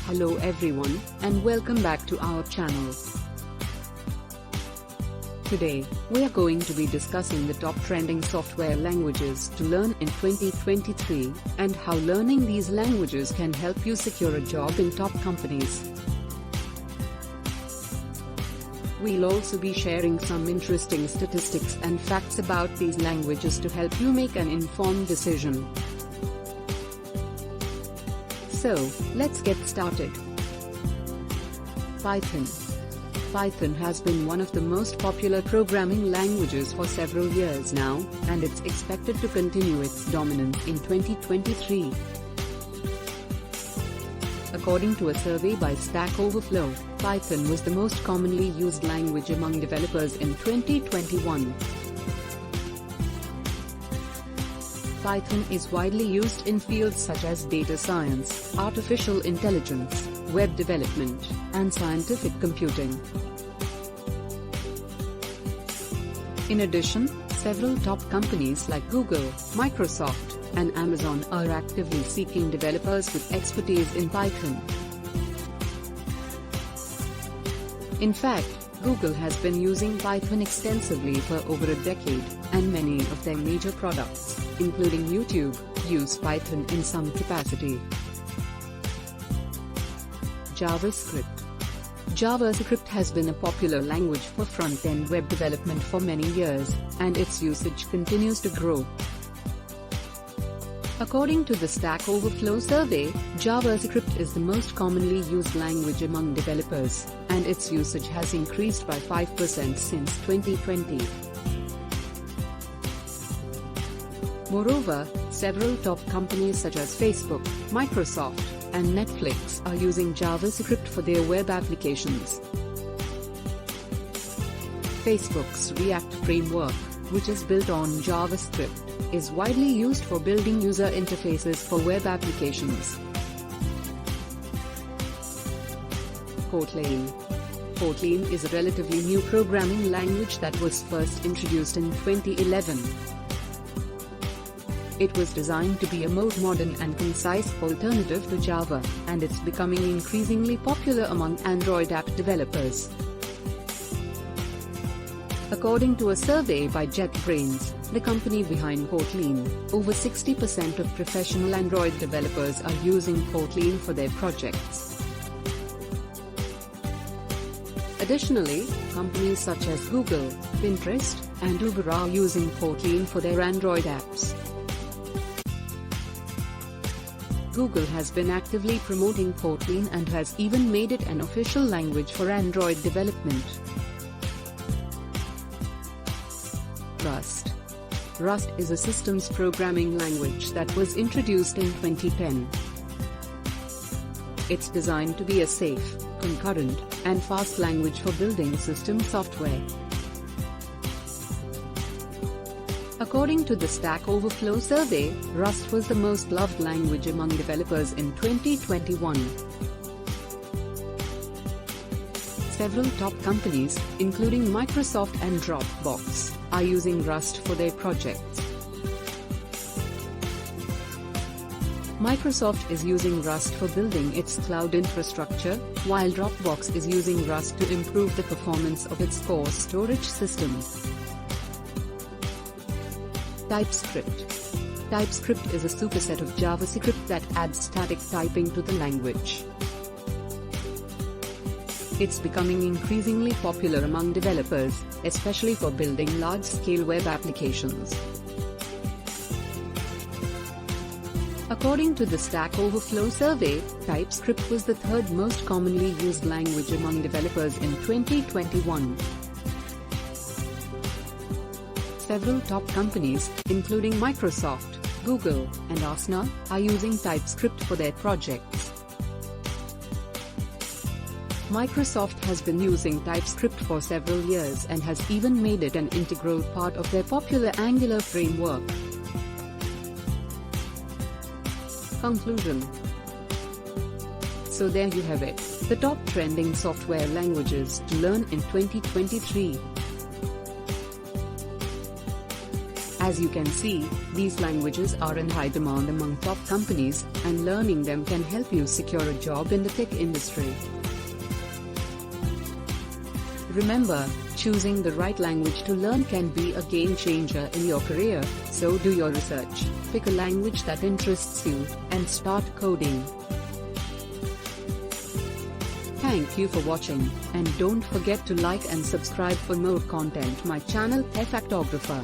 Hello everyone, and welcome back to our channel. Today, we are going to be discussing the top trending software languages to learn in 2023, and how learning these languages can help you secure a job in top companies. We'll also be sharing some interesting statistics and facts about these languages to help you make an informed decision. So, let's get started. Python. Python has been one of the most popular programming languages for several years now, and it's expected to continue its dominance in 2023. According to a survey by Stack Overflow, Python was the most commonly used language among developers in 2021. Python is widely used in fields such as data science, artificial intelligence, web development, and scientific computing. In addition, several top companies like Google, Microsoft, and Amazon are actively seeking developers with expertise in Python. In fact, Google has been using Python extensively for over a decade, and many of their major products, including YouTube, use Python in some capacity. JavaScript. JavaScript has been a popular language for front-end web development for many years, and its usage continues to grow. According to the Stack Overflow survey, JavaScript is the most commonly used language among developers, and its usage has increased by 5% since 2020. Moreover, several top companies such as Facebook, Microsoft, and Netflix are using JavaScript for their web applications. Facebook's React framework, which is built on JavaScript, is widely used for building user interfaces for web applications. Kotlin. Kotlin is a relatively new programming language that was first introduced in 2011. It was designed to be a more modern and concise alternative to Java, and it's becoming increasingly popular among Android app developers. According to a survey by JetBrains, the company behind Kotlin, over 60% of professional Android developers are using Kotlin for their projects. Additionally, companies such as Google, Pinterest, and Uber are using Kotlin for their Android apps. Google has been actively promoting Kotlin and has even made it an official language for Android development. Rust. Rust is a systems programming language that was introduced in 2010. It's designed to be a safe, concurrent, and fast language for building system software. According to the Stack Overflow survey, Rust was the most loved language among developers in 2021. Several top companies, including Microsoft and Dropbox, are using Rust for their projects. Microsoft is using Rust for building its cloud infrastructure, while Dropbox is using Rust to improve the performance of its core storage system. TypeScript. TypeScript is a superset of JavaScript that adds static typing to the language. It's becoming increasingly popular among developers, especially for building large-scale web applications. According to the Stack Overflow survey, TypeScript was the third most commonly used language among developers in 2021. Several top companies, including Microsoft, Google, and Asana, are using TypeScript for their projects. Microsoft has been using TypeScript for several years and has even made it an integral part of their popular Angular framework. Conclusion. So there you have it, the top trending software languages to learn in 2023. As you can see, these languages are in high demand among top companies, and learning them can help you secure a job in the tech industry. Remember, choosing the right language to learn can be a game changer in your career, so do your research, pick a language that interests you, and start coding. Thank you for watching, and don't forget to like and subscribe for more content. My channel TechFactographer.